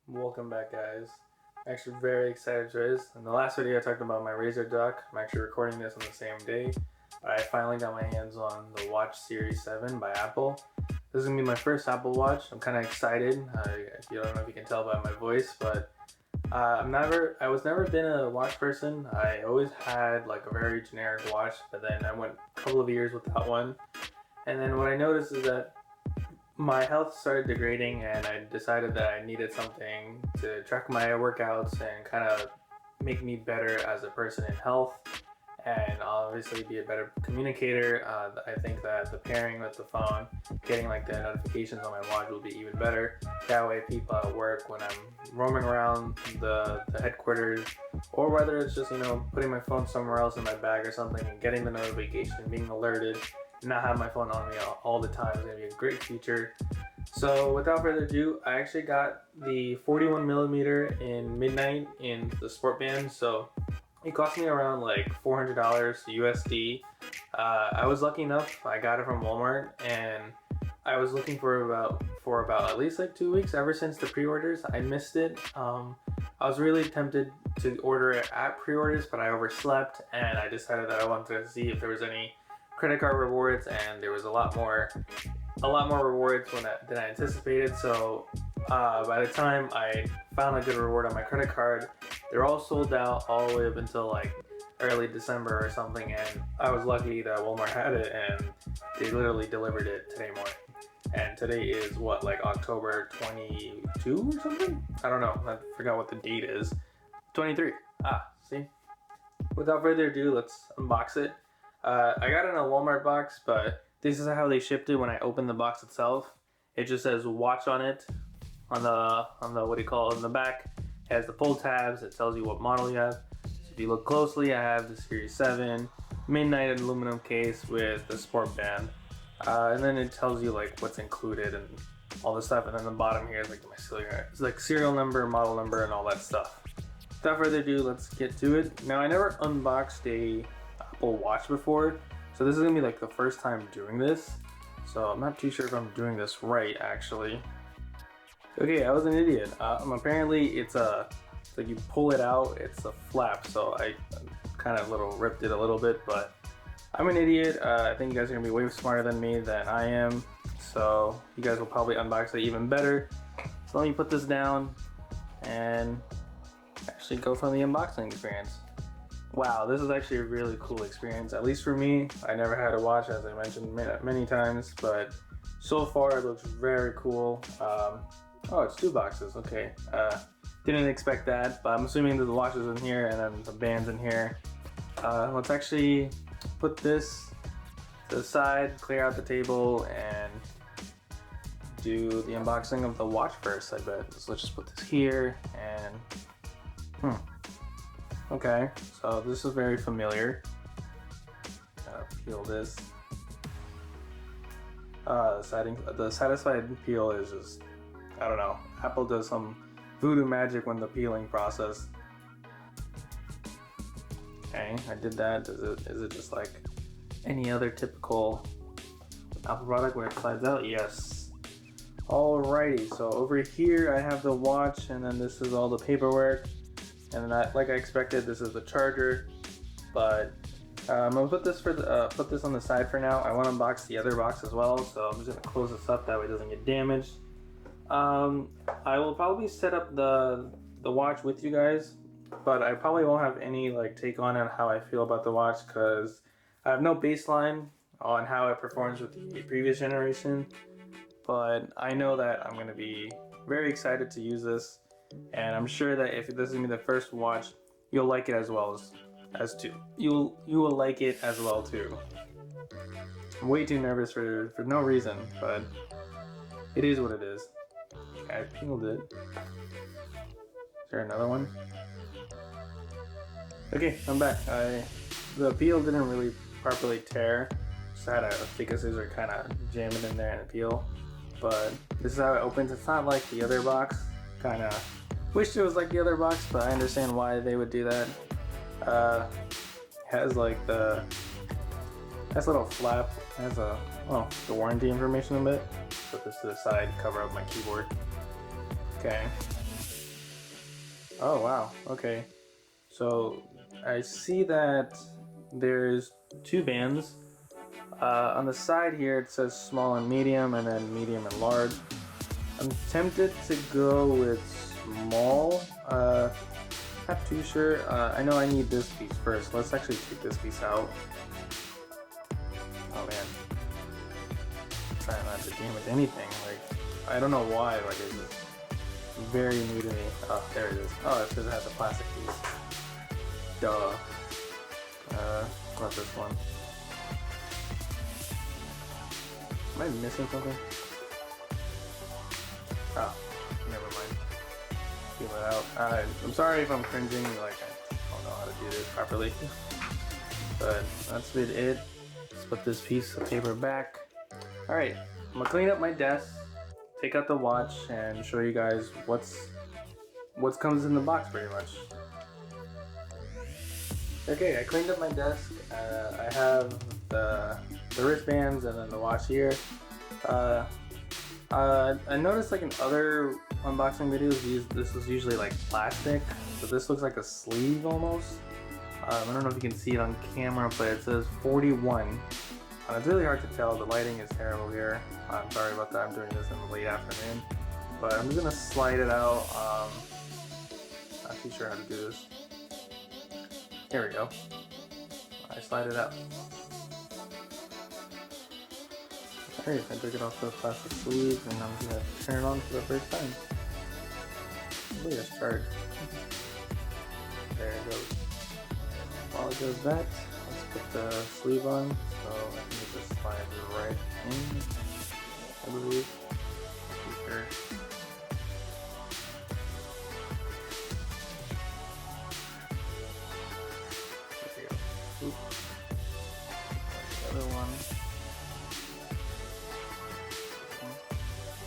Welcome back, guys. I'm actually very excited for this. In the last video I talked about my Razer dock. I'm actually recording this on the same day. I finally got my hands on the Watch Series 7 by Apple. This is going to be my first Apple Watch. I'm kind of excited. I don't know if you can tell by my voice, but I was never been a watch person. I always had like a very generic watch, but then I went a couple of years without one. And then what I noticed is that my health started degrading, and I decided that I needed something to track my workouts and kind of make me better as a person in health, and obviously be a better communicator. I think that the pairing with the phone, getting like the notifications on my watch will be even better. That way people at work, when I'm roaming around the headquarters, or whether it's just, putting my phone somewhere else in my bag or something and getting the notification, being alerted, not have my phone on me all the time is going to be a great feature. So without further ado, I actually got the 41 millimeter in midnight in the sport band. So it cost me around like $400 USD. I was lucky enough, I got it from Walmart, and I was looking for about at least like 2 weeks. Ever since the pre-orders, I missed it. I was really tempted to order it at pre-orders, but I overslept, and I decided that I wanted to see if there was any credit card rewards, and there was a lot more rewards than I anticipated. So by the time I found a good reward on my credit card, they're all sold out all the way up until like early December or something, and I was lucky that Walmart had it, and they literally delivered it today morning. And today is what, like October 22 or something? I don't know, I forgot what the date is. 23. See? Without further ado, let's unbox it. I got it in a Walmart box, but this is how they shipped it when I opened the box itself. It just says watch on it, on the what do you call it, on the back. It has the pull tabs. It tells you what model you have. So if you look closely, I have the Series 7 midnight aluminum case with the sport band. And then it tells you like what's included and all this stuff. And then the bottom here is like my serial number, model number, and all that stuff. Without further ado, let's get to it. Now, I never unboxed a Apple Watch before, so this is gonna be like the first time doing this, so I'm not too sure if I'm doing this right actually. Okay, I was an idiot. Apparently it's like you pull it out, it's a flap, so I kind of ripped it a little bit, but I'm an idiot. I think you guys are gonna be way smarter than me than I am, so you guys will probably unbox it even better. So let me put this down and actually go from the unboxing experience. Wow, this is actually a really cool experience, at least for me. I never had a watch, as I mentioned many times, but so far it looks very cool. Oh, it's 2 boxes, okay. Didn't expect that, but I'm assuming that the watch is in here and then the band's in here. Let's actually put this to the side, clear out the table, and do the unboxing of the watch first, I bet. So let's just put this here, and okay, so this is very familiar. Gotta peel this. The satisfied peel is just, I don't know. Apple does some voodoo magic when the peeling process. Okay, I did that. Is it just like any other typical Apple product where it slides out? Yes. Alrighty, so over here I have the watch, and then this is all the paperwork. And then, like I expected, this is the charger, but I'm gonna put this on the side for now. I want to unbox the other box as well, so I'm just gonna close this up that way it doesn't get damaged. I will probably set up the watch with you guys, but I probably won't have any take on how I feel about the watch, because I have no baseline on how it performs with the previous generation. But I know that I'm gonna be very excited to use this. And I'm sure that if this is gonna be the first watch, you'll like it as well as too. You will like it as well too. I'm way too nervous for no reason, but it is what it is. I peeled it. Is there another one? Okay, I'm back. The peel didn't really properly tear. Just had to take a scissor, kind of jam it in there and peel. But this is how it opens. It's not like the other box. Kind of wish it was like the other box, but I understand why they would do that. Has like the nice little flap. Has the warranty information a bit. Put this to the side, cover up my keyboard. Okay. Oh wow. Okay. So I see that there's two bands. On the side here it says small and medium, and then medium and large. I'm tempted to go with small. Not too sure. I know I need this piece first. Let's actually take this piece out. Oh man, I'm trying not to damage anything. Like, I don't know why. Like, it's just very new to me. Oh, there it is. Oh, it's because it has a plastic piece. Duh. Not this one. Am I missing something? Oh, never mind. Feel it out. I'm sorry if I'm cringing. Like, I don't know how to do this properly. But that's been it. Let's put this piece of paper back. Alright, I'm gonna clean up my desk, take out the watch, and show you guys what comes in the box pretty much. Okay, I cleaned up my desk. I have the wristbands and then the watch here. Uh, I noticed like in other unboxing videos, this is usually like plastic, but this looks like a sleeve almost. I don't know if you can see it on camera, but it says 41. It's really hard to tell. The lighting is terrible here. I'm sorry about that. I'm doing this in the late afternoon, but I'm just gonna slide it out. Not too sure how to do this. Here we go. I slide it out. Alright, I took it off the plastic sleeve, and I'm gonna turn it on for the first time. Look at start. There it goes. While it does that, let's put the sleeve on. So I think it just slides right in, I believe. Sure. There we go. Oop. The other one.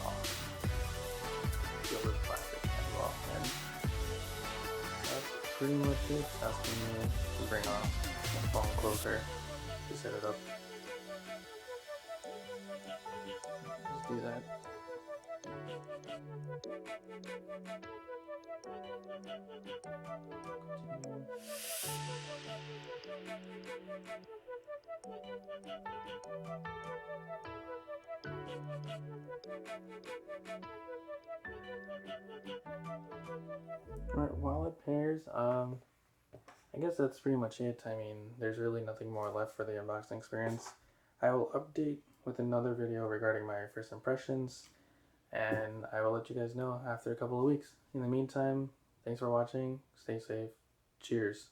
Oh. Feel this plastic as well. And that's pretty much it. It's asking me to bring on the phone closer to set it up. Let's do that. Alright, while it pairs, I guess that's pretty much it. I mean, there's really nothing more left for the unboxing experience. I will update with another video regarding my first impressions, and I will let you guys know after a couple of weeks. In the meantime, thanks for watching. Stay safe. Cheers.